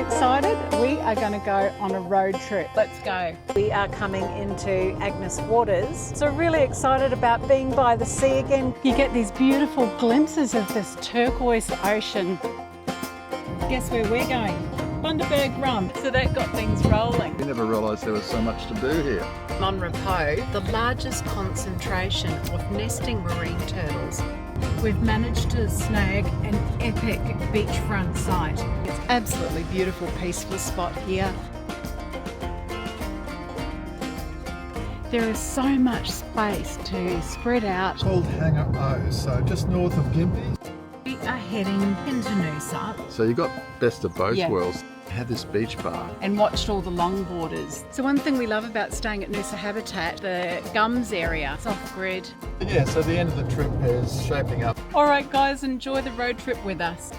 excited. We are going to go on a road trip. Let's go. We are coming into Agnes Waters. So really excited about being by the sea again. You get these beautiful glimpses of this turquoise ocean. Guess where we're going? Bundaberg Rum. So that got things rolling. We never realised there was so much to do here. Mon Repo, the largest concentration of nesting marine turtles. We've managed to snag an epic beachfront site. It's absolutely beautiful, peaceful spot here. There is so much space to spread out. It's called Hangar O, so just north of Gympie. We are heading into Noosa. So you got best of both Yeah. worlds. Had this beach bar. And watched all the longboarders. So one thing we love about staying at Noosa Habitat, the gums area, it's off-grid. Yeah, so the end of the trip is shaping up. All right guys, enjoy the road trip with us.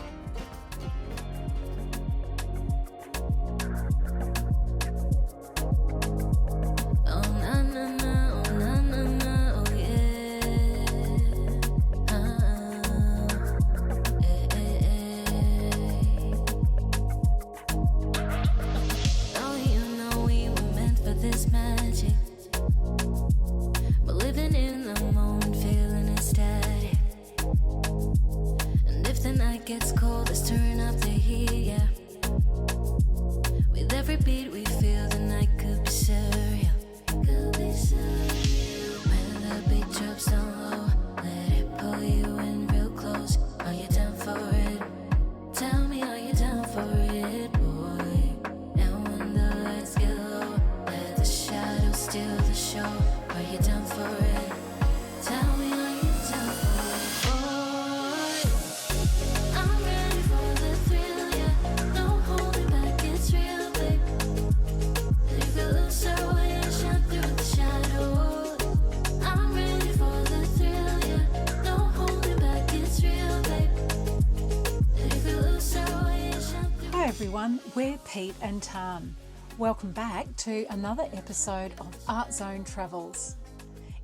Everyone, we're Pete and Tan. Welcome back to another episode of Artzone Travels.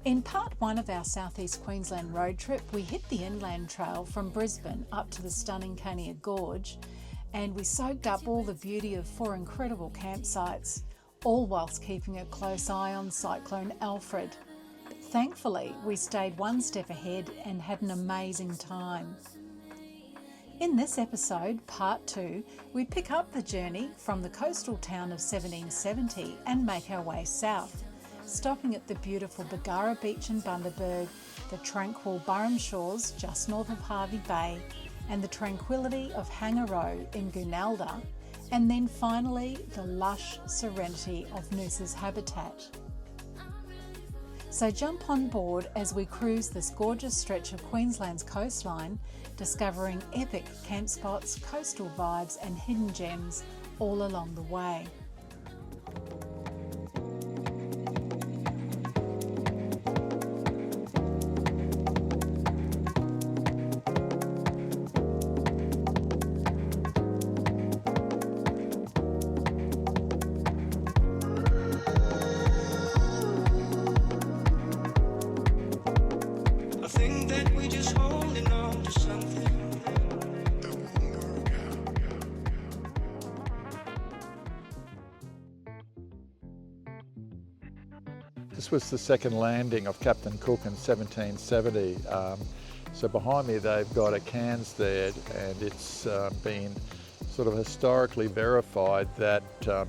In part one of our southeast Queensland road trip, we hit the inland trail from Brisbane up to the stunning Kania Gorge, and we soaked up all the beauty of 4 incredible campsites, all whilst keeping a close eye on cyclone Alfred. But thankfully, we stayed one step ahead and had an amazing time. In this episode, part 2, we pick up the journey from the coastal town of 1770 and make our way south, stopping at the beautiful Bargara Beach in Bundaberg, the tranquil Burrum shores just north of Hervey Bay, and the tranquility of Hangar O in Goonalda, and then finally the lush serenity of Noosa's habitat. So jump on board as we cruise this gorgeous stretch of Queensland's coastline, discovering epic camp spots, coastal vibes and hidden gems all along the way. This was the second landing of Captain Cook in 1770. So behind me they've got a cans there, and it's been sort of historically verified that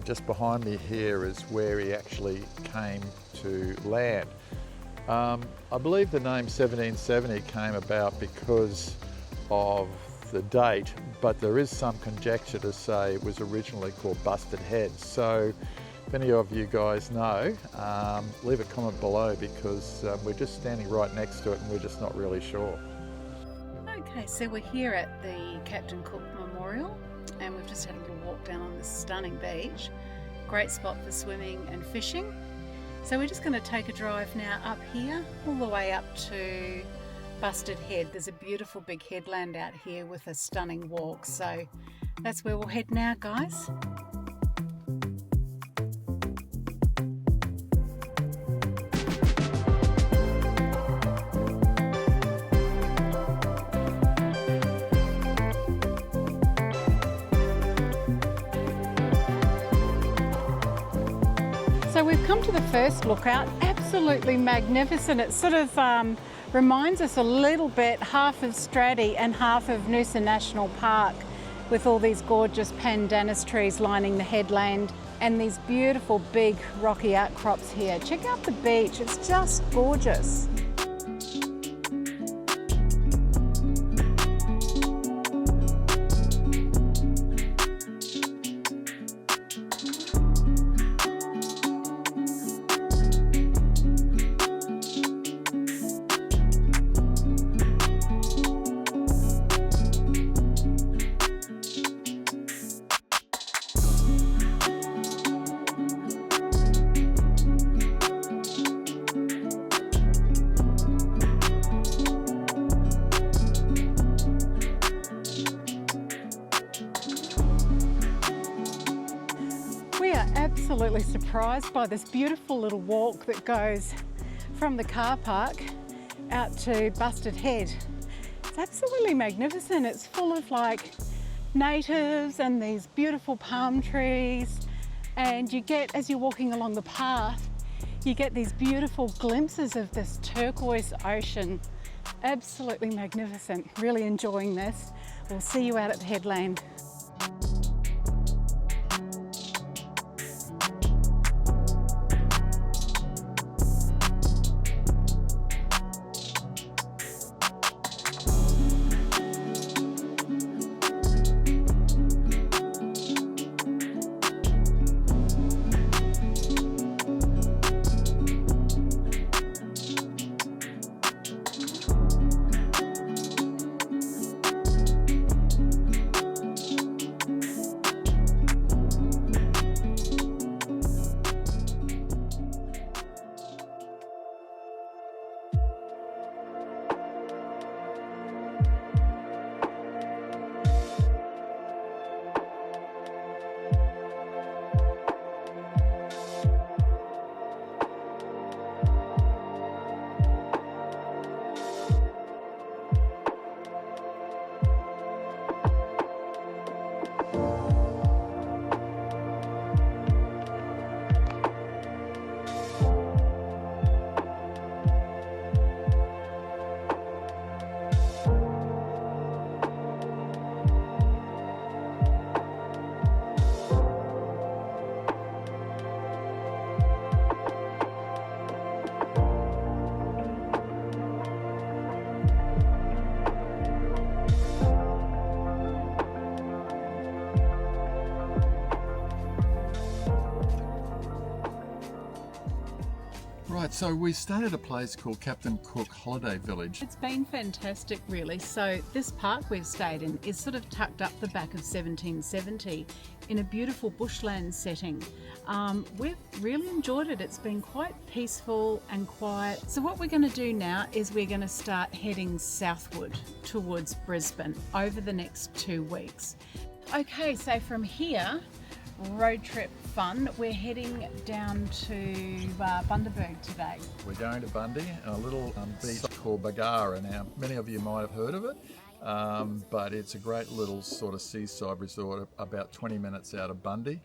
just behind me here is where he actually came to land. I believe the name 1770 came about because of the date, but there is some conjecture to say it was originally called Busted Heads. So if any of you guys know, leave a comment below, because we're just standing right next to it and we're just not really sure. Okay, so we're here at the Captain Cook Memorial, and we've just had a little walk down on this stunning beach. Great spot for swimming and fishing. So we're just going to take a drive now up here, all the way up to Busted Head. There's a beautiful big headland out here with a stunning walk. So that's where we'll head now, guys. So we've come to the first lookout, absolutely magnificent. It sort of reminds us a little bit, half of Stratty and half of Noosa National Park, with all these gorgeous pandanus trees lining the headland and these beautiful big rocky outcrops here. Check out the beach, it's just gorgeous. Absolutely surprised by this beautiful little walk that goes from the car park out to Busted Head. It's absolutely magnificent. It's full of like natives and these beautiful palm trees, and you get, as you're walking along the path, you get these beautiful glimpses of this turquoise ocean. Absolutely magnificent. Really enjoying this. We'll see you out at the headland. Right, so we stayed at a place called Captain Cook Holiday Village. It's been fantastic, really. So this park we've stayed in is sort of tucked up the back of 1770 in a beautiful bushland setting. We've really enjoyed it. It's been quite peaceful and quiet. So what we're going to do now is we're going to start heading southward towards Brisbane over the next 2 weeks. Okay, so from here, road trip fun. We're heading down to Bundaberg today. We're going to Bundy, a little beach called Bargara. Now, many of you might have heard of it, but it's a great little sort of seaside resort about 20 minutes out of Bundy.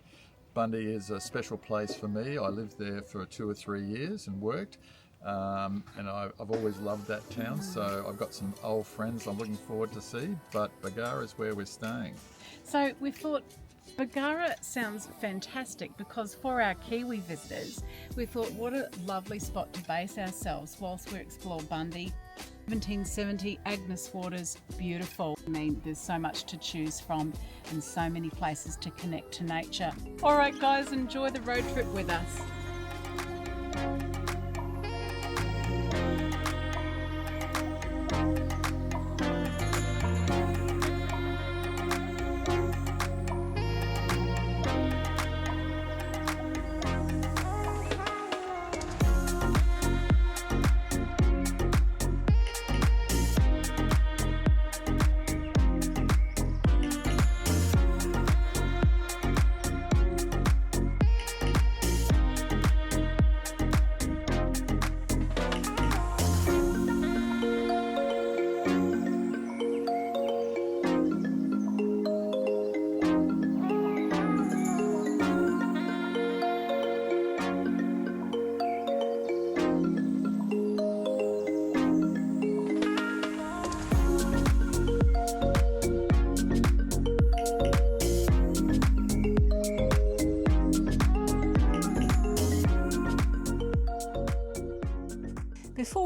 Bundy is a special place for me. I lived there for 2 or 3 years and worked, and I've always loved that town, so I've got some old friends I'm looking forward to see, but Bargara is where we're staying. So we thought Bargara sounds fantastic because for our Kiwi visitors, we thought what a lovely spot to base ourselves whilst we explore Bundy. 1770, Agnes Waters, beautiful. I mean, there's so much to choose from and so many places to connect to nature. All right, guys, enjoy the road trip with us.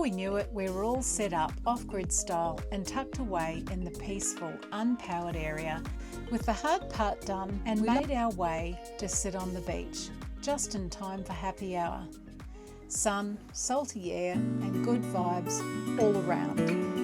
we knew it, we were all set up off-grid style and tucked away in the peaceful, unpowered area with the hard part done, and made our way to sit on the beach, just in time for happy hour. Sun, salty air and good vibes all around.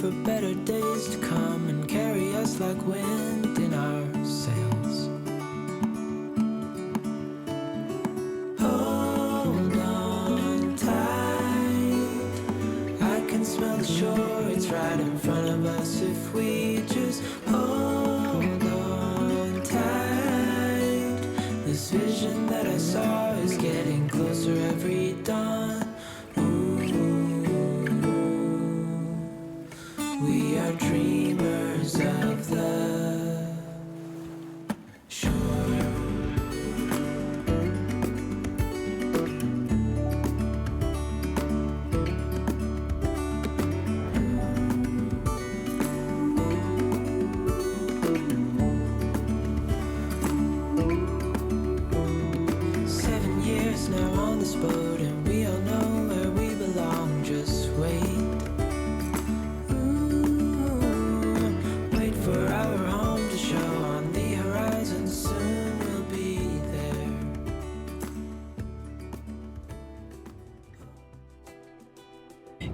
For better days to come and carry us like wind in our sails. Hold on tight, I can smell the shore, it's right in front of us if we just hold on tight. This vision that I saw is getting closer every dawn. We are dreamers of the shore. 7 years now on this boat, and we all know where we belong. Just wait.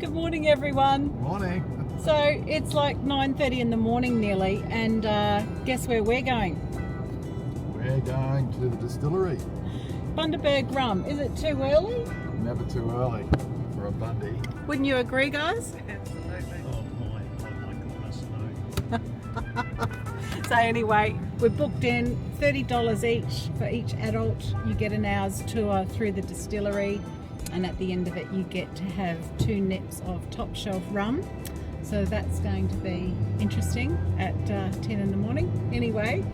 Good morning, everyone. Morning. So it's like 9:30 in the morning nearly, and guess where we're going? We're going to the distillery. Bundaberg Rum. Is it too early? Never too early for a Bundy. Wouldn't you agree, guys? Absolutely. Oh my goodness, no. So anyway, we're booked in, $30 each for each adult. You get an hour's tour through the distillery, and at the end of it you get to have 2 nips of top shelf rum. So that's going to be interesting at 10 in the morning. Anyway.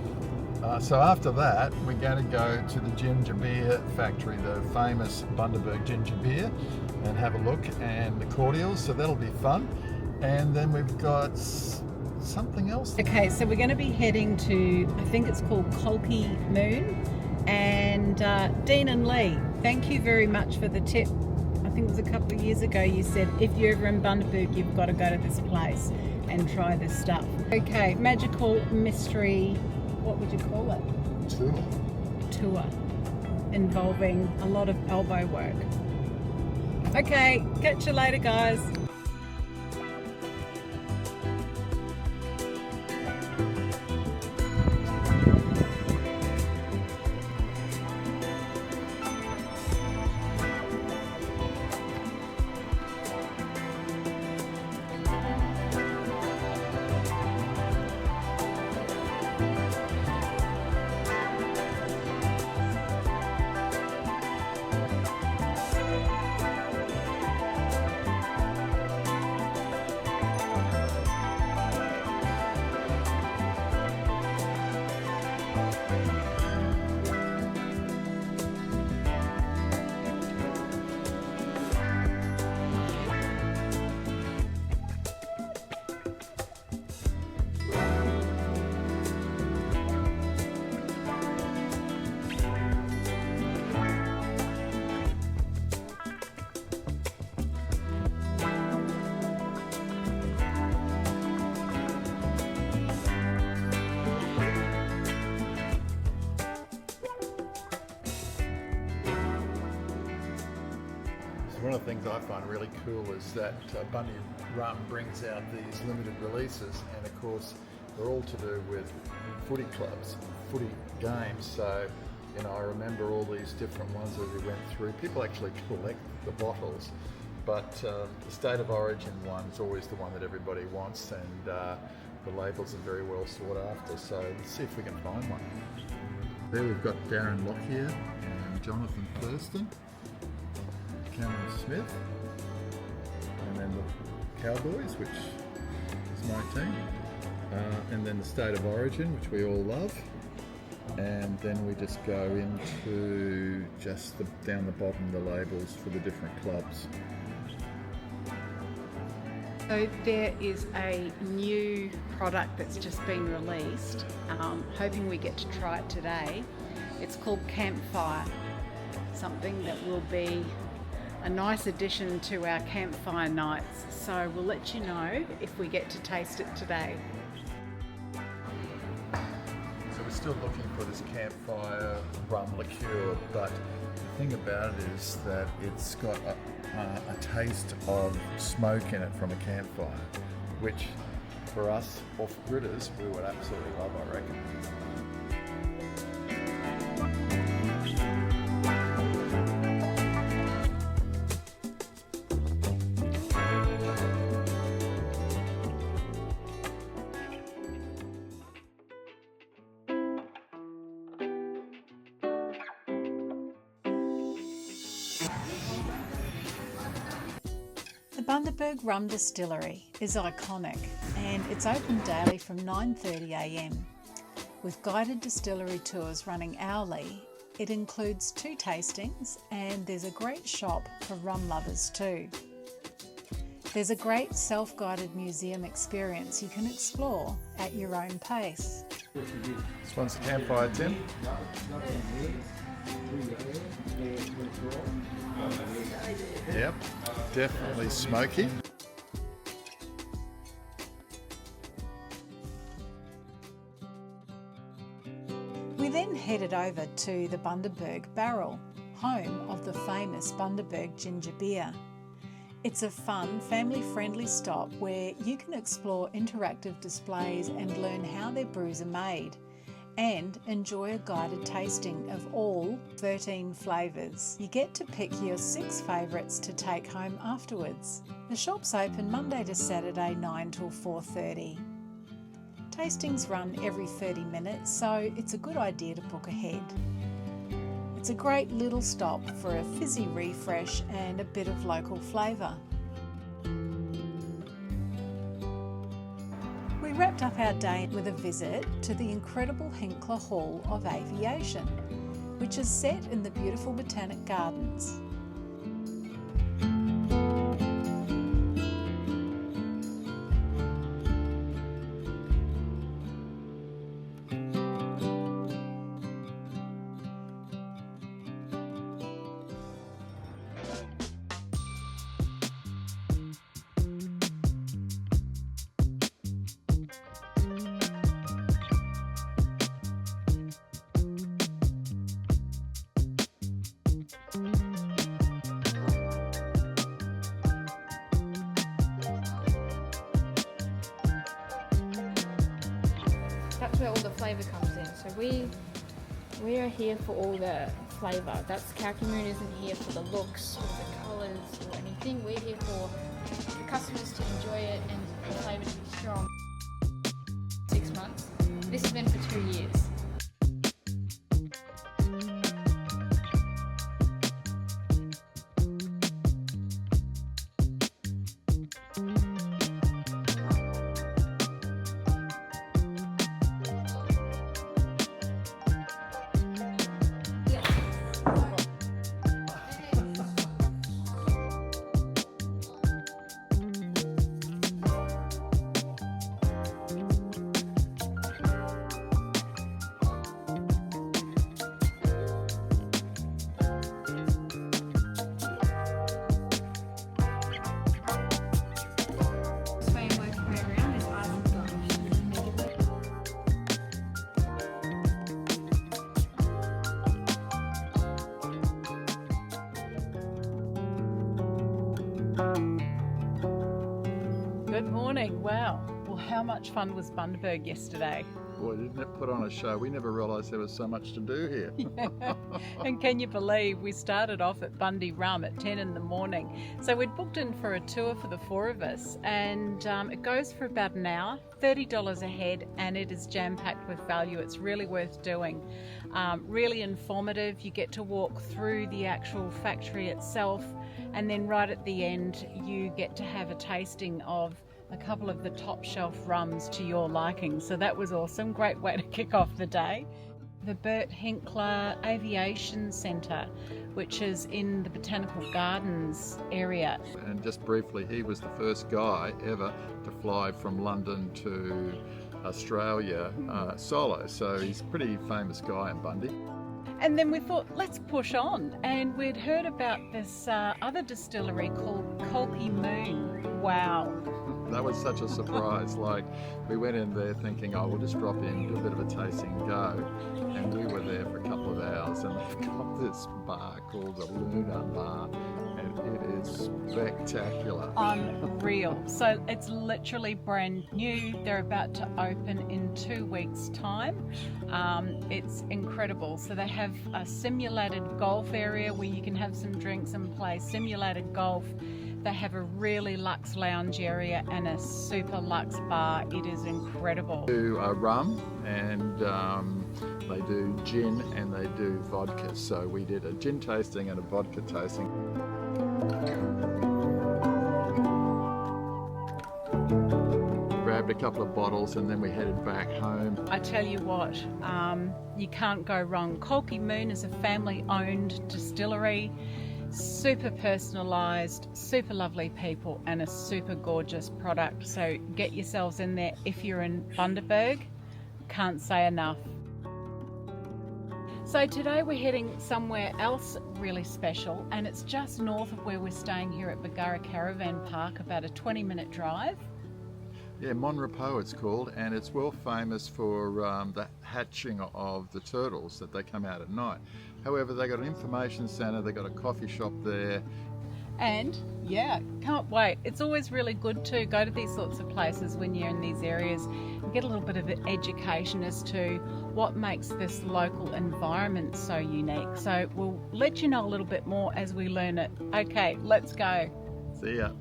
So after that, we're going to go to the ginger beer factory, the famous Bundaberg ginger beer, and have a look, and the cordials, so that'll be fun. And then we've got something else. Okay, so we're going to be heading to, I think it's called Kulki Moon. And Dean and Lee, thank you very much for the tip. I think it was a couple of years ago you said if you're ever in Bundaberg you've got to go to this place and try this stuff. Okay, magical mystery, what would you call it? Tour involving a lot of elbow work. Okay, catch you later, guys. One of the things I find really cool is that Bundy Rum brings out these limited releases, and of course they're all to do with footy clubs and footy games. So, you know, I remember all these different ones that we went through. People actually collect the bottles, but the state of origin one's always the one that everybody wants, and the labels are very well sought after. So let's see if we can find one. There we've got Darren Lockyer and Jonathan Thurston, Cameron Smith, and then the Cowboys, which is my team. and then the state of origin, which we all love. And then we just go into just down the bottom the labels for the different clubs. So there is a new product that's just been released, hoping we get to try it today. It's called Campfire, something that will be a nice addition to our campfire nights. So we'll let you know if we get to taste it today. So we're still looking for this campfire rum liqueur, but the thing about it is that it's got a taste of smoke in it from a campfire, which for us off-gridders we would absolutely love, I reckon. The Bundaberg Rum Distillery is iconic and it's open daily from 9:30 a.m. With guided distillery tours running hourly. It includes 2 tastings and there's a great shop for rum lovers too. There's a great self-guided museum experience you can explore at your own pace. This one's the campfire, Tim. Yep, definitely smoky. We then headed over to the Bundaberg Barrel, home of the famous Bundaberg ginger beer. It's a fun, family-friendly stop where you can explore interactive displays and learn how their brews are made, and enjoy a guided tasting of all 13 flavours. You get to pick your 6 favourites to take home afterwards. The shop's open Monday to Saturday 9 till 4:30. Tastings run every 30 minutes, so it's a good idea to book ahead. It's a great little stop for a fizzy refresh and a bit of local flavour. We wrapped up our day with a visit to the incredible Hinkler Hall of Aviation, which is set in the beautiful Botanic Gardens. That's where all the flavour comes in. So we are here for all the flavour. That's Moon isn't here for the looks or the colours or anything. We're here for the customers to enjoy it and the flavour to be strong. 6 months. This has been for 2 years. Good morning. Wow. Well, how much fun was Bundaberg yesterday? Boy, didn't it put on a show? We never realised there was so much to do here. Yeah. And can you believe we started off at Bundy Rum at 10 in the morning. So we'd booked in for a tour for the 4 of us, and it goes for about an hour, $30 a head, and it is jam-packed with value. It's really worth doing. Really informative. You get to walk through the actual factory itself, and then right at the end you get to have a tasting of a couple of the top shelf rums to your liking. So that was awesome. Great way to kick off the day. The Hinkler Aviation Centre, which is in the Botanical Gardens area. And just briefly, he was the first guy ever to fly from London to Australia solo, so he's a pretty famous guy in Bundy. And then we thought, let's push on, and we'd heard about this other distillery called Kulki Moon. Wow. That was such a surprise. Like, we went in there thinking, oh, we'll just drop in, do a bit of a tasting and go. And we were there for a couple of hours, and they've got this bar called the Luna Bar, and it is spectacular. Unreal. So it's literally brand new. They're about to open in 2 weeks' time. It's incredible. So they have a simulated golf area where you can have some drinks and play simulated golf. They have a really luxe lounge area and a super luxe bar. It is incredible. They do rum, and they do gin, and they do vodka. So we did a gin tasting and a vodka tasting. Grabbed a couple of bottles and then we headed back home. I tell you what, you can't go wrong. Kulki Moon is a family-owned distillery. Super personalised, super lovely people, and a super gorgeous product. So get yourselves in there if you're in Bundaberg. Can't say enough. So today we're heading somewhere else really special, and it's just north of where we're staying here at Bargara Caravan Park, about a 20-minute drive. Yeah, Mon Repo it's called, and it's well famous for the hatching of the turtles that they come out at night. However, they got an information centre, they got a coffee shop there. And yeah, can't wait. It's always really good to go to these sorts of places when you're in these areas and get a little bit of education as to what makes this local environment so unique. So we'll let you know a little bit more as we learn it. Okay, let's go. See ya.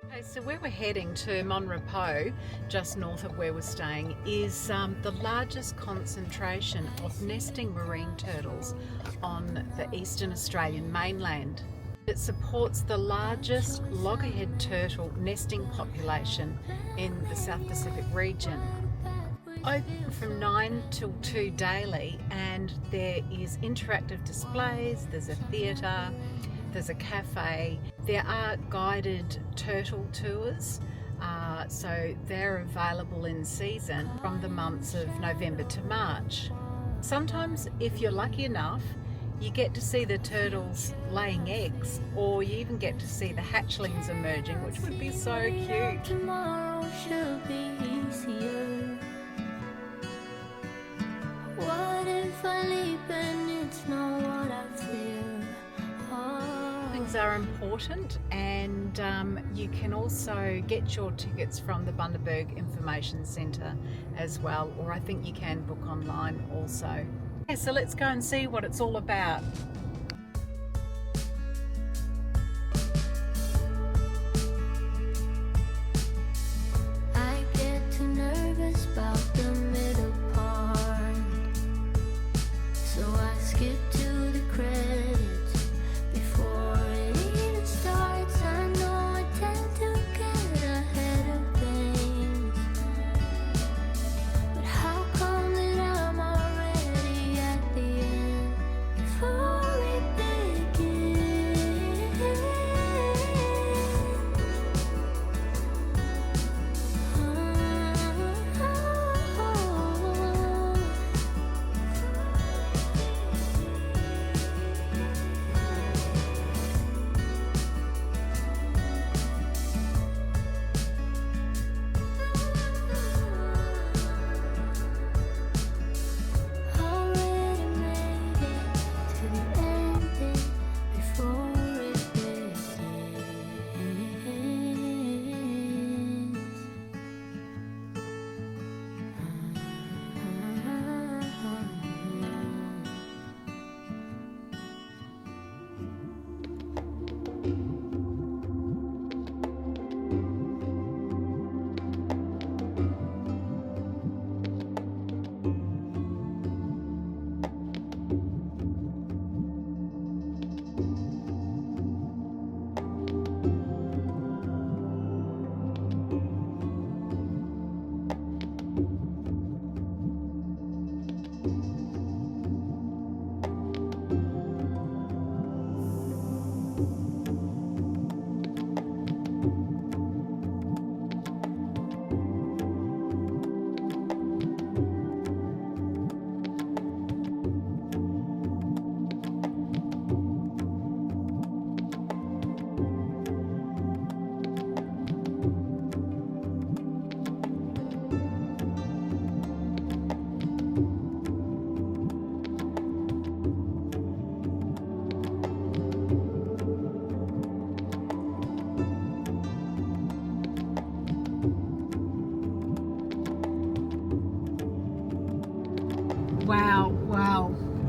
Okay, so where we're heading to Mon Repo, just north of where we're staying, is the largest concentration of nesting marine turtles on the eastern Australian mainland. It supports the largest loggerhead turtle nesting population in the South Pacific region. Open from 9 till 2 daily, and there is interactive displays, there's a theatre, there's a cafe. There are guided turtle tours, so they're available in season from the months of November to March. Sometimes, if you're lucky enough, you get to see the turtles laying eggs, or you even get to see the hatchlings emerging, which would be so cute. Tomorrow should be easier. What if I leap and it's not what I fear? Things are important, and you can also get your tickets from the Bundaberg Information Centre as well, or I think you can book online also. Okay, so let's go and see what it's all about. I get too nervous about the middle part, so I skip to the credits before it even starts. I know I tend to get ahead of things, but how come that I'm already at the end before it begins?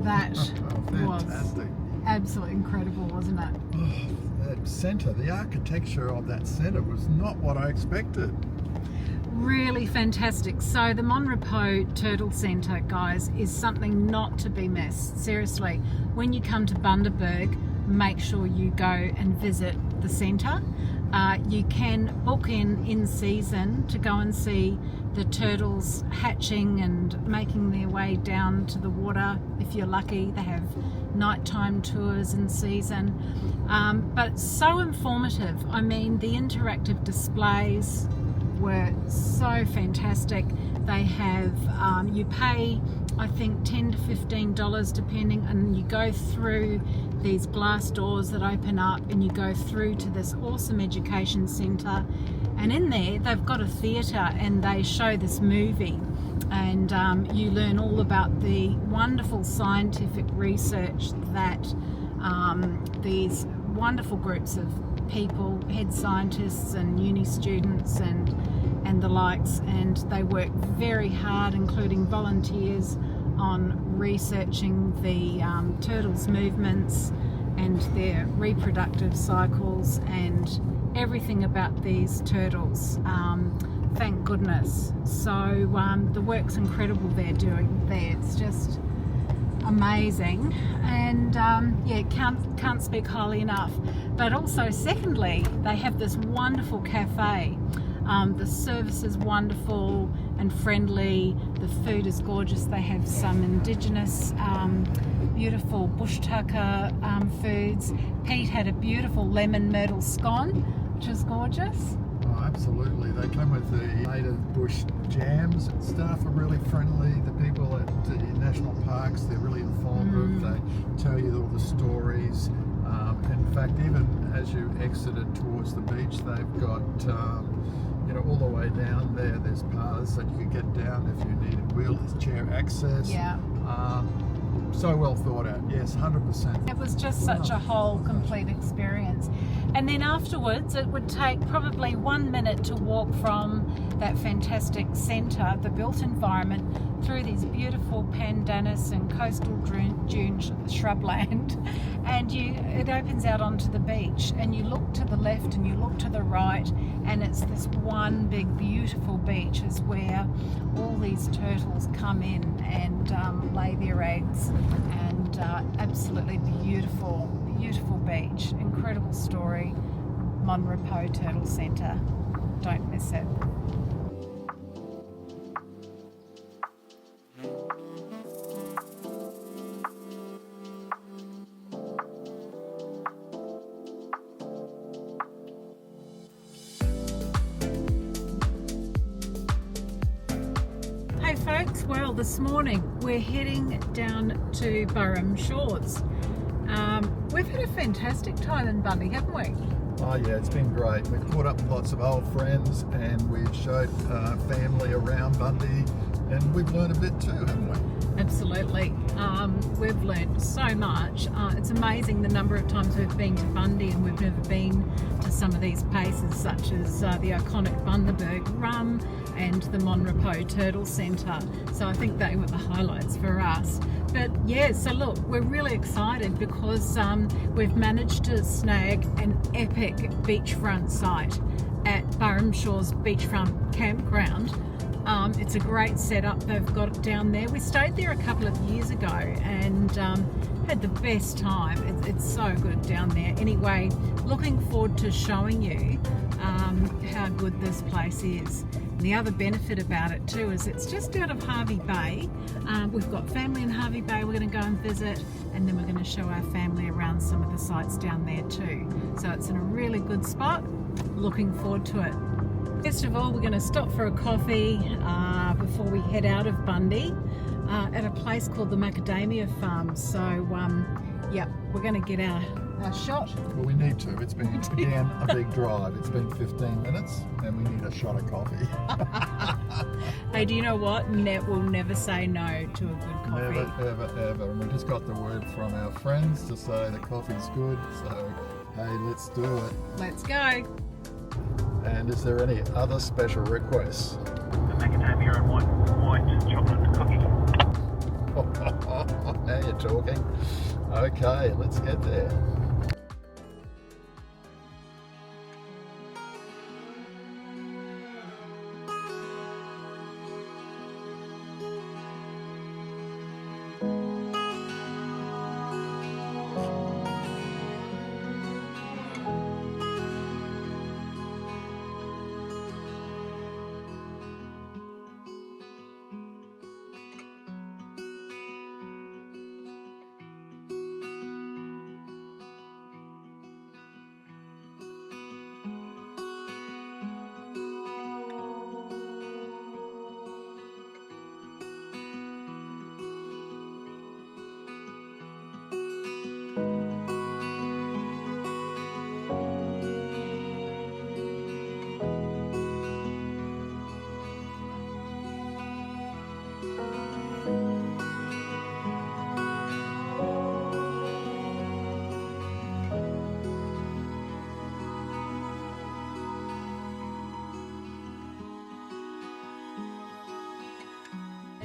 That was Fantastic. absolutely incredible, wasn't it? Oh, that centre, the architecture of that centre was not what I expected. Really fantastic. So the Mon Repo Turtle Centre, guys, is something not to be missed. Seriously, when you come to Bundaberg, make sure you go and visit the centre. You can book in season to go and see the turtles hatching and making their way down to the water. If you're lucky, they have nighttime tours in season. But it's so informative. I mean, the interactive displays were so fantastic. They have, you pay, I think, $10 to $15 depending, and you go through these glass doors that open up and you go through to this awesome education centre, and in there they've got a theatre and they show this movie, and you learn all about the wonderful scientific research that these wonderful groups of people, head scientists and uni students and the likes, and they work very hard, including volunteers, on researching the turtles' movements and their reproductive cycles and everything about these turtles. Thank goodness. So the work's incredible they're doing there. It's just amazing, and yeah, can't speak highly enough. But also, secondly, they have this wonderful cafe. The service is wonderful and friendly. The food is gorgeous. They have some indigenous, beautiful bush tucker foods. Pete had a beautiful lemon myrtle scone, which is gorgeous. Oh, absolutely. They come with the native bush jams. Staff are really friendly. The people at the national parks, they're really informative. They tell you all the stories. In fact, even as you exited towards the beach, they've got, all the way down there, there's paths that you can get down if you needed wheelchair access. Yeah. So well thought out. Yes, 100%. It was just such a whole complete experience. And then afterwards, it would take probably 1 minute to walk from that fantastic centre, the built environment, through these beautiful pandanus and coastal dune shrubland, and it opens out onto the beach, and you look to the left and you look to the right, and it's this one big beautiful beach is where all these turtles come in and lay their eggs, and absolutely beautiful beach. Incredible story. Mon Repo Turtle Centre. Don't miss it. Hey folks, well, this morning we're heading down to Burrum Shores. We've had a fantastic time in Bundy, haven't we? Oh yeah, it's been great. We've caught up with lots of old friends, and we've showed family around Bundy, and we've learned a bit too, haven't we? Absolutely. We've learned so much. It's amazing the number of times we've been to Bundy and we've never been to some of these places, such as the iconic Bundaberg Rum and the Mon Repo Turtle Centre. So I think they were the highlights for us. But yeah, so look, we're really excited because we've managed to snag an epic beachfront site at Burrum Shores Beachfront Campground. It's a great setup they've got down there. We stayed there a couple of years ago and had the best time. It's so good down there. Anyway, looking forward to showing you how good this place is. And the other benefit about it too is it's just out of Hervey Bay. We've got family in Hervey Bay we're going to go and visit, and then we're going to show our family around some of the sites down there too. So it's in a really good spot. Looking forward to it. First of all, we're going to stop for a coffee before we head out of Bundy at a place called the Macadamia Farm. So, yeah, we're going to get our shot. Well, we need to. It's been, again, a big drive. It's been 15 minutes and we need a shot of coffee. Hey, do you know what? We'll never say no to a good coffee. Never, ever. And we just got the word from our friends to say the coffee's good. So, hey, let's do it. Let's go. And is there any other special requests? The macadamia and white chocolate cookie. Now you're talking. Okay, let's get there.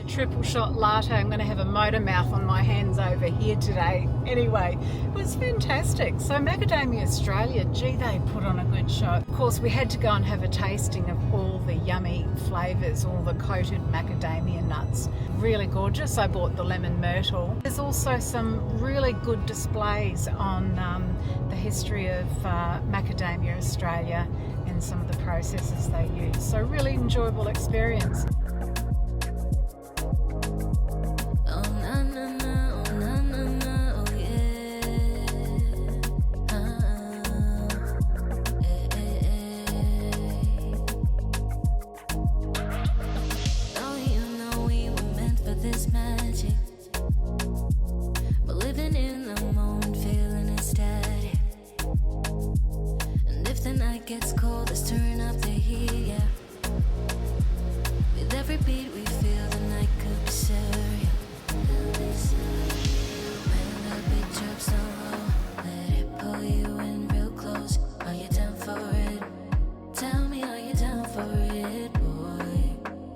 Triple shot latte. I'm going to have a motor mouth on my hands over here today. Anyway, it was fantastic. So Macadamia Australia, gee, they put on a good show. Of course, we had to go and have a tasting of all the yummy flavours, all the coated macadamia nuts. Really gorgeous. I bought the lemon myrtle. There's also some really good displays on the history of Macadamia Australia and some of the processes they use. So really enjoyable experience. Gets cold, let's turn up the heat, yeah. With every beat we feel the night could be surreal. When the beat drops down low, let it pull you in real close. Are you down for it? Tell me, are you down for it, boy?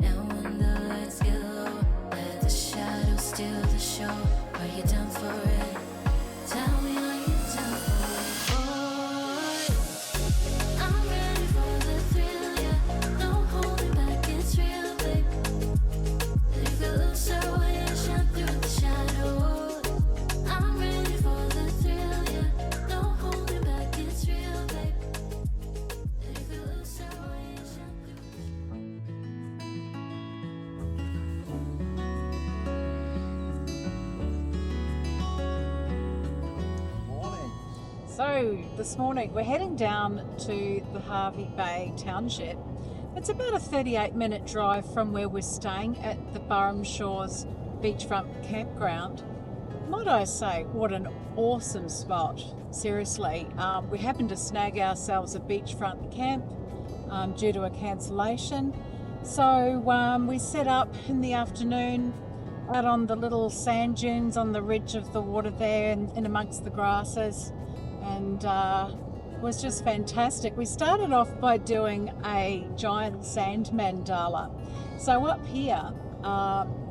And when the lights get low, let the shadows steal the show. Are you down for it? Tell me, are you down for it? So this morning we're heading down to the Hervey Bay Township. It's about a 38-minute drive from where we're staying at the Burrum Shores Beachfront Campground. Might I say, what an awesome spot, seriously. We happened to snag ourselves a beachfront camp due to a cancellation. So we set up in the afternoon out on the little sand dunes on the ridge of the water there and in amongst the grasses. And it was just fantastic. We started off by doing a giant sand mandala. So up here,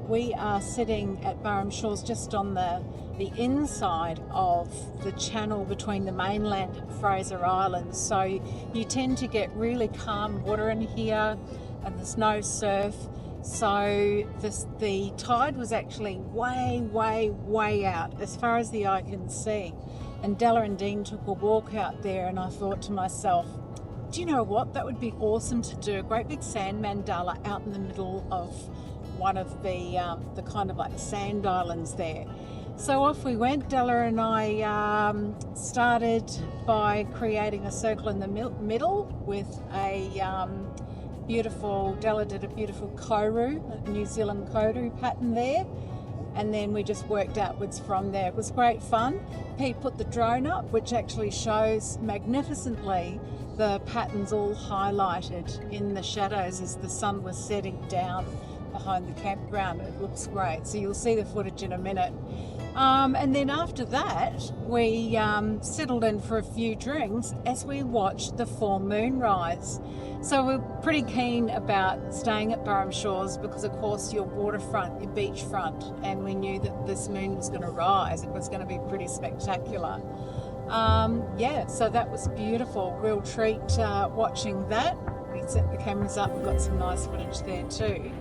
we are sitting at Burrum Shores just on the inside of the channel between the mainland and Fraser Island. So you tend to get really calm water in here and there's no surf. So the tide was actually way out as far as the eye can see. And Della and Dean took a walk out there and I thought to myself, do you know what? That would be awesome to do a great big sand mandala out in the middle of one of the kind of like sand islands there. So off we went. Della and I started by creating a circle in the middle with a beautiful, Della did a beautiful koru, a New Zealand koru pattern there. And then we just worked outwards from there. It was great fun. Pete put the drone up, which actually shows magnificently the patterns all highlighted in the shadows as the sun was setting down behind the campground. It looks great. So you'll see the footage in a minute. And then after that, we settled in for a few drinks as we watched the full moon rise. So we're pretty keen about staying at Burrum Shores because, of course, your waterfront, your beachfront, and we knew that this moon was going to rise. It was going to be pretty spectacular. Yeah, so that was beautiful. Real treat watching that. We set the cameras up and got some nice footage there too.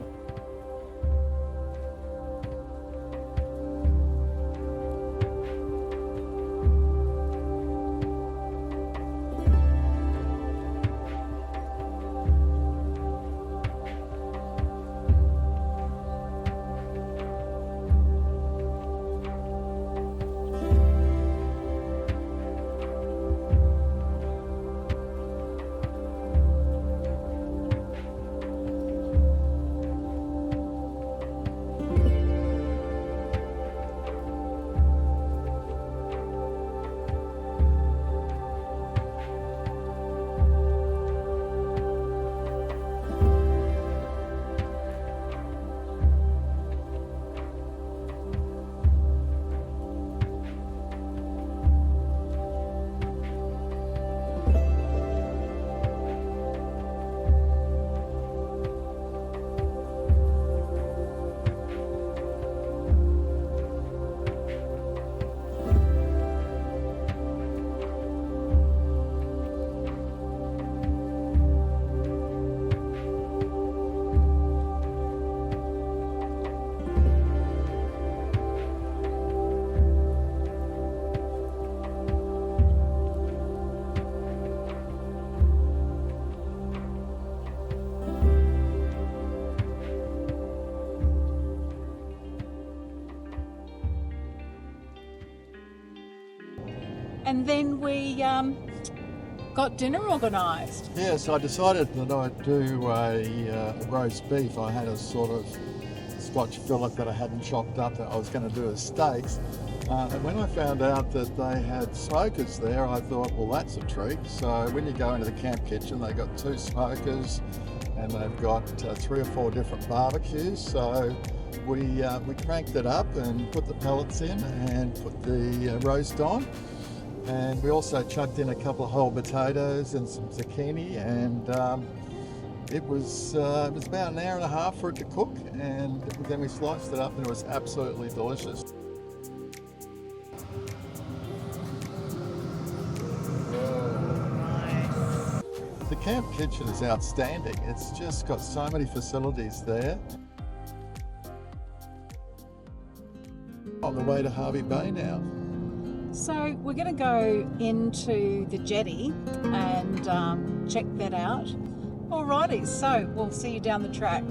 And then we got dinner organised. Yeah, so I decided that I'd do a roast beef. I had a sort of Scotch fillet that I hadn't chopped up that I was going to do as steaks. And when I found out that they had smokers there, I thought, well, that's a treat. So when you go into the camp kitchen, they've got 2 smokers and they've got 3 or 4 different barbecues. So we cranked it up and put the pellets in and put the roast on. And we also chucked in a couple of whole potatoes and some zucchini, and it was about an hour and a half for it to cook, and then we sliced it up and it was absolutely delicious. The camp kitchen is outstanding. It's just got so many facilities there. On the way to Hervey Bay now. So we're going to go into the jetty and check that out. Alrighty, so we'll see you down the track.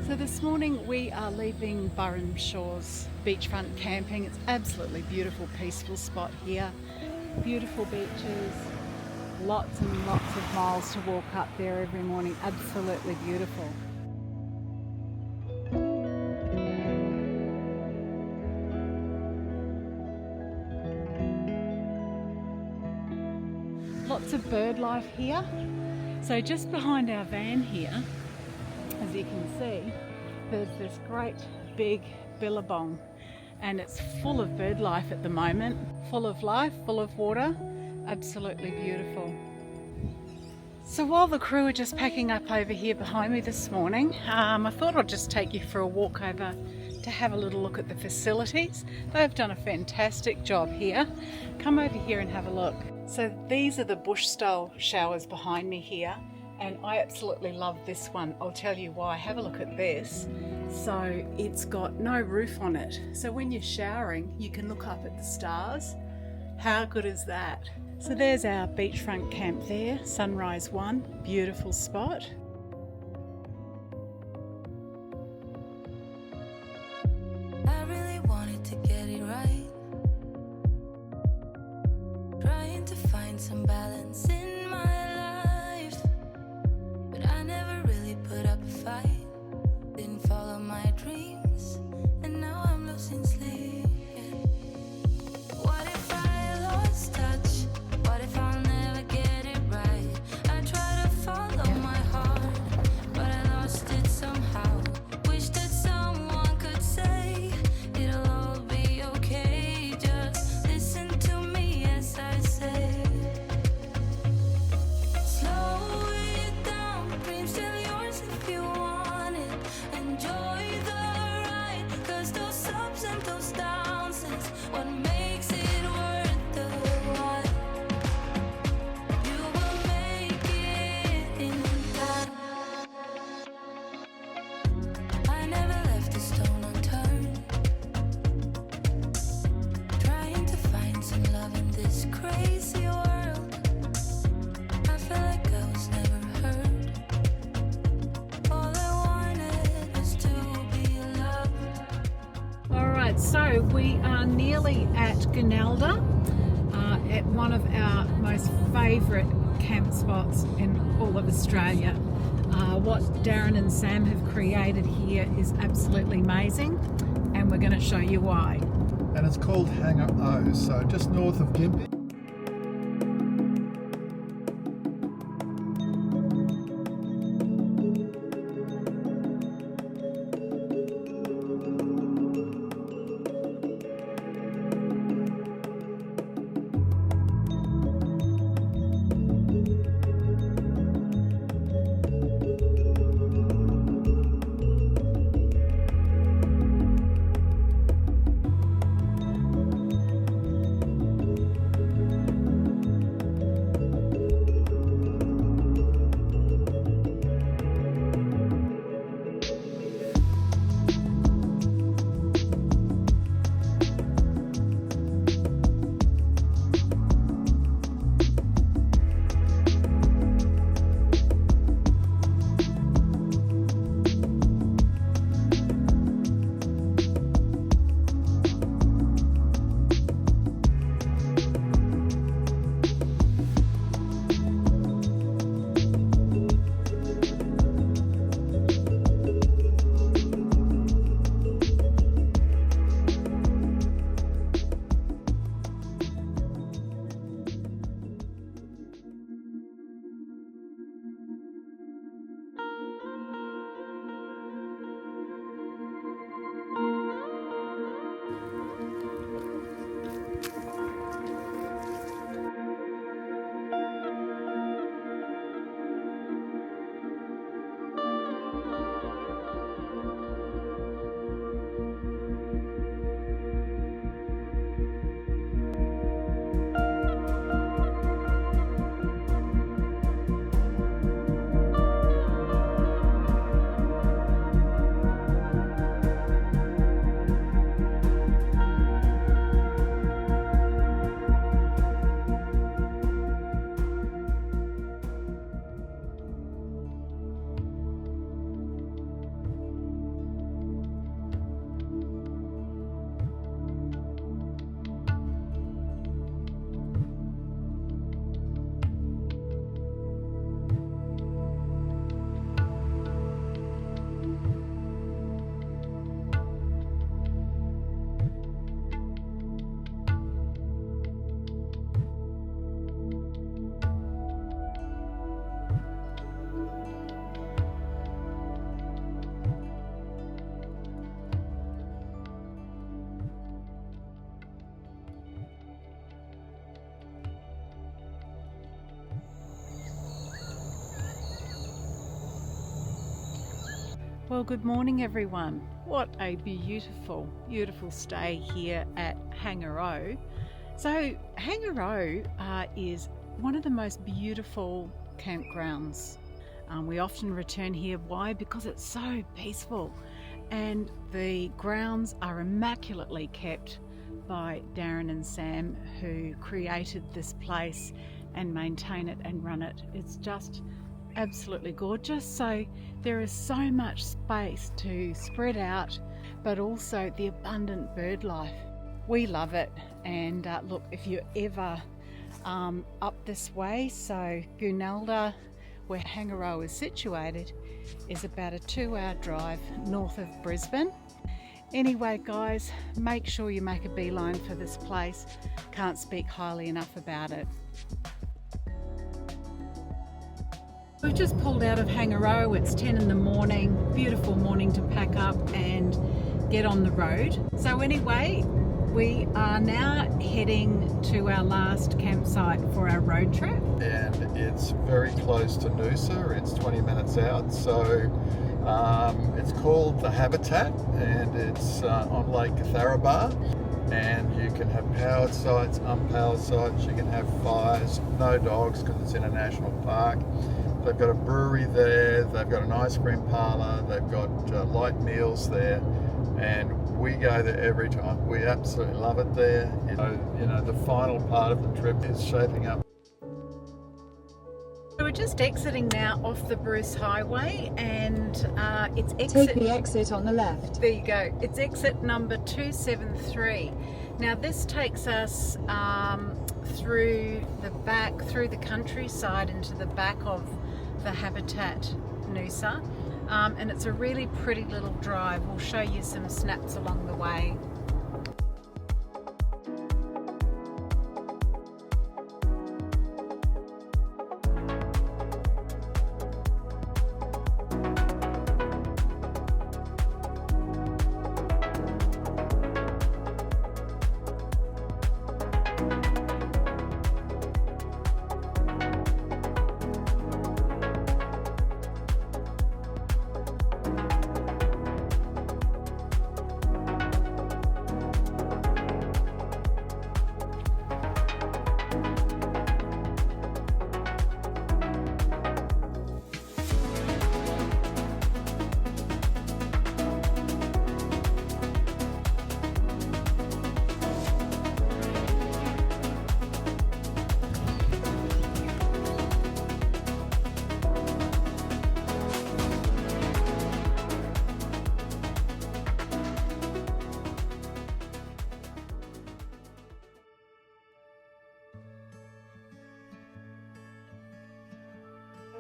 So this morning we are leaving Burrum Shores beachfront camping. It's absolutely beautiful, peaceful spot here. Beautiful beaches, lots and lots of miles to walk up there every morning. Absolutely beautiful. Lots of bird life here. So just behind our van here, as you can see, there's this great big billabong, and it's full of bird life at the moment. Full of life, full of water, absolutely beautiful. So while the crew are just packing up over here behind me this morning, I thought I'd just take you for a walk over to have a little look at the facilities. They've done a fantastic job here. Come over here and have a look. So these are the bush style showers behind me here, and I absolutely love this one. I'll tell you why. Have a look at this. So it's got no roof on it. So when you're showering, you can look up at the stars. How good is that? So there's our beachfront camp there, Sunrise 1, beautiful spot. I really wanted to get it right, trying to find some balance in my life, but I never really put up a fight, didn't follow my dreams, and now I'm losing sleep. What if I lost touch? What if I'll never get it right? I try to follow my heart, but I lost it somehow. Wish that someone could say it'll all be okay. Just listen to me as I say. Slow it down, dreams still yours if you want it. Enjoy the ride, 'cause those ups and those downs is what makes it worth the while. You will make it in time. I never left a stone unturned, trying to find some love in this crazy world. I felt like I was never heard. All I wanted was to be loved. Alright, so we are nearly at Gunalda, at one of our most favourite camp spots in all of Australia. What Darren and Sam have created here is absolutely amazing, and we're going to show you why. And it's called Hangar O, so just north of Gympie. Well, good morning everyone. What a beautiful, beautiful stay here at Hangar O. So Hangar O is one of the most beautiful campgrounds. We often return here. Why? Because it's so peaceful and the grounds are immaculately kept by Darren and Sam, who created this place and maintain it and run it. It's just absolutely gorgeous. So there is so much space to spread out, but also the abundant bird life. We love it. And look, if you're ever up this way, so Gunalda, where Hangar O is situated, is about a 2-hour drive north of Brisbane. Anyway guys, make sure you make a beeline for this place. Can't speak highly enough about it. We've just pulled out of Hangar O. It's 10 in the morning, beautiful morning to pack up and get on the road. So anyway, we are now heading to our last campsite for our road trip. And it's very close to Noosa. It's 20 minutes out. So it's called The Habitat, and it's on Lake Caravan. And you can have powered sites, unpowered sites. You can have fires, no dogs because it's in a national park. They've got a brewery there, they've got an ice cream parlour, they've got light meals there, and we go there every time. We absolutely love it there. You know, the final part of the trip is shaping up. So we're just exiting now off the Bruce Highway, and it's exit. Take the exit on the left. There you go. It's exit number 273. Now this takes us through the countryside into the back of the habitat Noosa, and it's a really pretty little drive. We'll show you some snaps along the way.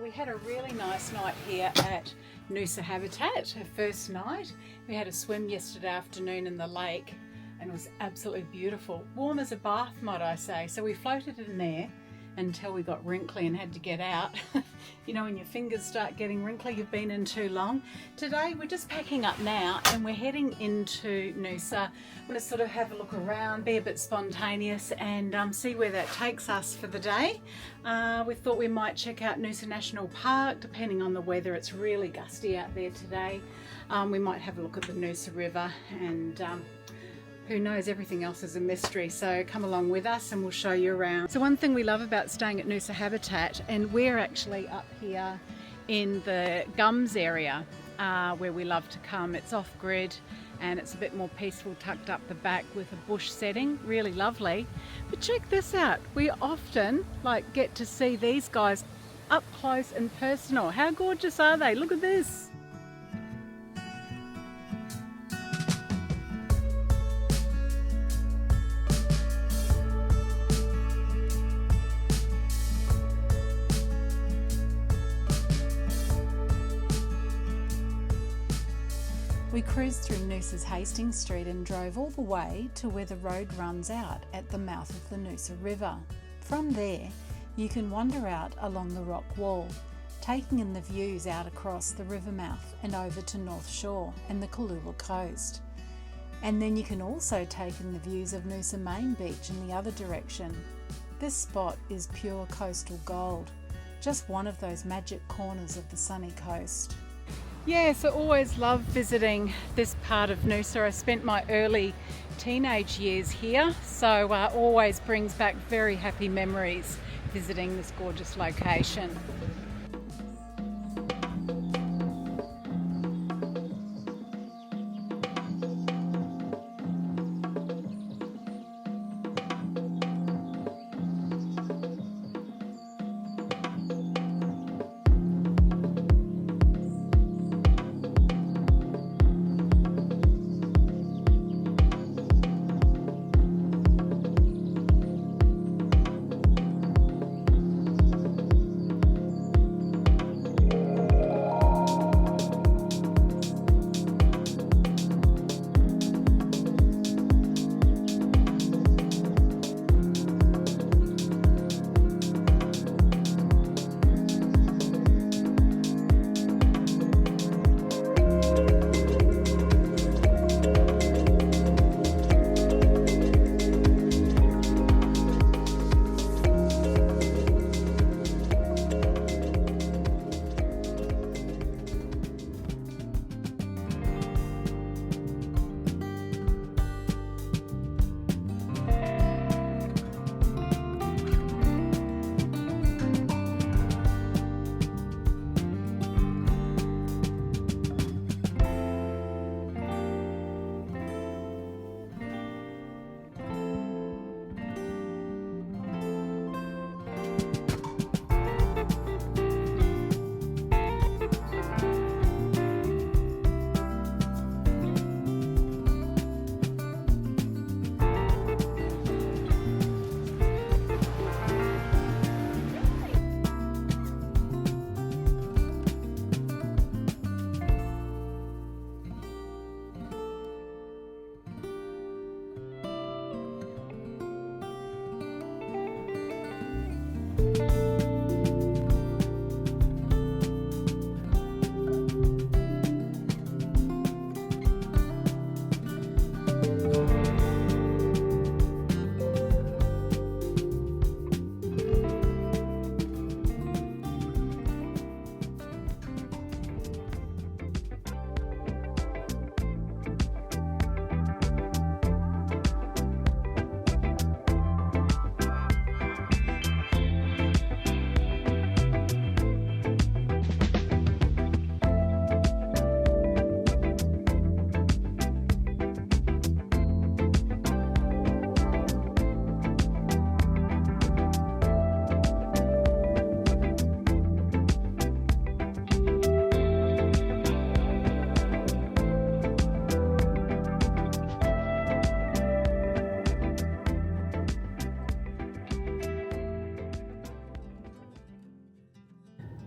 We had a really nice night here at Noosa Habitat, our first night. We had a swim yesterday afternoon in the lake and it was absolutely beautiful. Warm as a bath, might I say. So we floated in there until we got wrinkly and had to get out. You know, when your fingers start getting wrinkly, you've been in too long. Today we're just packing up now and we're heading into Noosa. I'm going to sort of have a look around, be a bit spontaneous and see where that takes us for the day. We thought we might check out Noosa National Park, depending on the weather. It's really gusty out there today. We might have a look at the Noosa River, and who knows, everything else is a mystery. So come along with us and we'll show you around. So one thing we love about staying at Noosa Habitat, and we're actually up here in the Gums area where we love to come. It's off-grid and it's a bit more peaceful, tucked up the back with a bush setting, really lovely. But check this out, we often get to see these guys up close and personal. How gorgeous are they? Look at this. We cruised through Noosa's Hastings Street and drove all the way to where the road runs out at the mouth of the Noosa River. From there, you can wander out along the rock wall, taking in the views out across the river mouth and over to North Shore and the Kulki coast. And then you can also take in the views of Noosa Main Beach in the other direction. This spot is pure coastal gold, just one of those magic corners of the sunny coast. Yes, I always love visiting this part of Noosa. I spent my early teenage years here, so always brings back very happy memories visiting this gorgeous location.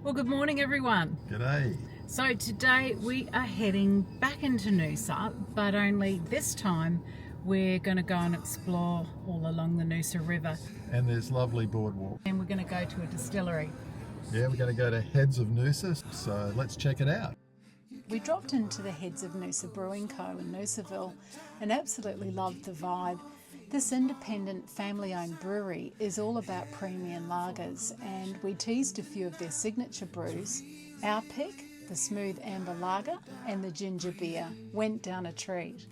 Well, good morning everyone. G'day. So today we are heading back into Noosa, but only this time we're going to go and explore all along the Noosa River. And there's lovely boardwalk. And we're going to go to a distillery. Yeah, we're going to go to Heads of Noosa, so let's check it out. We dropped into the Heads of Noosa Brewing Co. in Noosaville and absolutely loved the vibe. This independent family-owned brewery is all about premium lagers, and we teased a few of their signature brews. Our pick, the smooth amber lager and the ginger beer, went down a treat.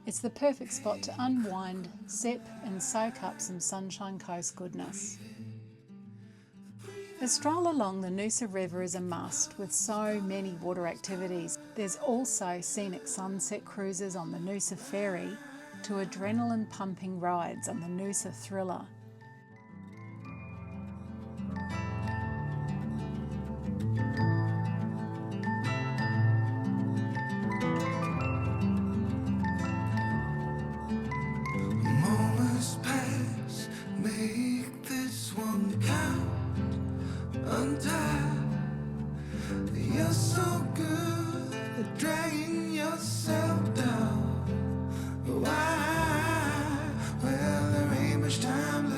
It's the perfect spot to unwind, sip and soak up some Sunshine Coast goodness. A stroll along the Noosa River is a must, with so many water activities. There's also scenic sunset cruises on the Noosa Ferry to adrenaline pumping rides on the Noosa Thriller. Moments pass, make this one count. Untie, you're so good at dragging yourself down. Why? Well, there ain't much time left.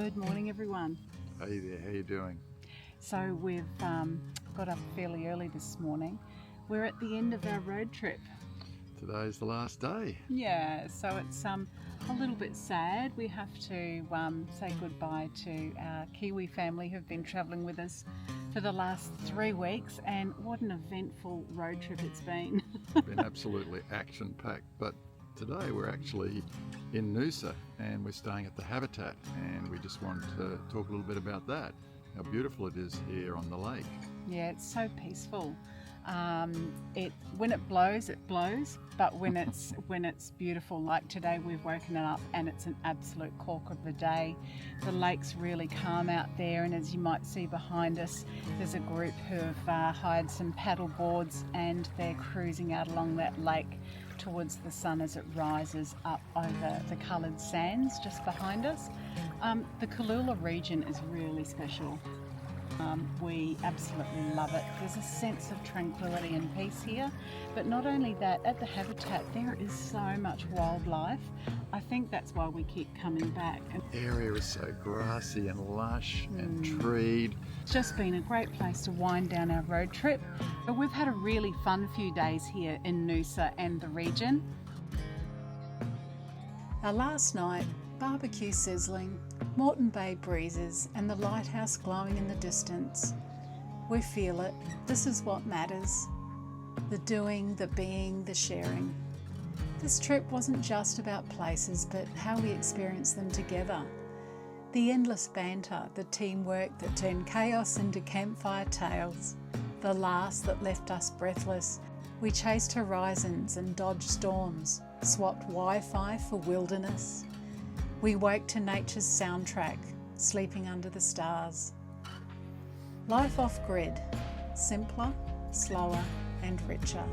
Good morning, everyone. Hey there, how you doing? So we've got up fairly early this morning. We're at the end of our road trip. Today's the last day. Yeah, so it's a little bit sad. We have to say goodbye to our Kiwi family who've been travelling with us for the last 3 weeks, and what an eventful road trip it's been. Been absolutely action-packed, but today we're actually in Noosa and we're staying at the Habitat, and we just wanted to talk a little bit about that, how beautiful it is here on the lake. Yeah, it's so peaceful. When it blows, but when it's beautiful, like today we've woken it up and it's an absolute cork of the day. The lake's really calm out there, and as you might see behind us, there's a group who have hired some paddle boards and they're cruising out along that lake towards the sun as it rises up over the coloured sands just behind us. The Kulula region is really special. We absolutely love it. There's a sense of tranquility and peace here, but not only that, at the Habitat there is so much wildlife. I think that's why we keep coming back. The area is so grassy and lush and treed. It's just been a great place to wind down our road trip. But we've had a really fun few days here in Noosa and the region. Our last night, barbecue sizzling, Moreton Bay breezes and the lighthouse glowing in the distance. We feel it. This is what matters. The doing, the being, the sharing. This trip wasn't just about places, but how we experienced them together. The endless banter, the teamwork that turned chaos into campfire tales. The laughs that left us breathless. We chased horizons and dodged storms, swapped Wi-Fi for wilderness. We woke to nature's soundtrack, sleeping under the stars. Life off-grid, simpler, slower and richer.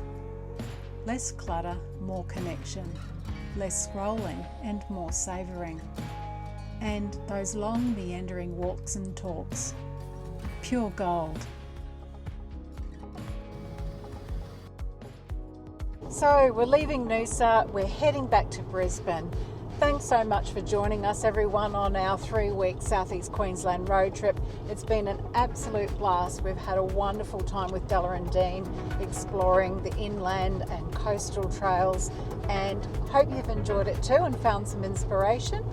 Less clutter, more connection. Less scrolling and more savouring. And those long meandering walks and talks. Pure gold. So we're leaving Noosa, we're heading back to Brisbane. Thanks so much for joining us, everyone, on our 3-week Southeast Queensland road trip. It's been an absolute blast. We've had a wonderful time with Bella and Dean exploring the inland and coastal trails, and hope you've enjoyed it too and found some inspiration.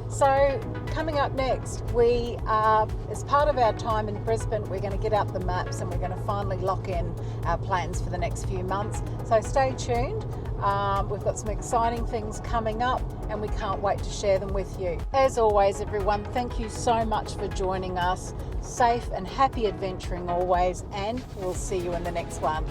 So coming up next, we are, as part of our time in Brisbane, we're going to get out the maps and we're going to finally lock in our plans for the next few months. So stay tuned. We've got some exciting things coming up and we can't wait to share them with you. As always, everyone, thank you so much for joining us. Safe and happy adventuring always, and we'll see you in the next one.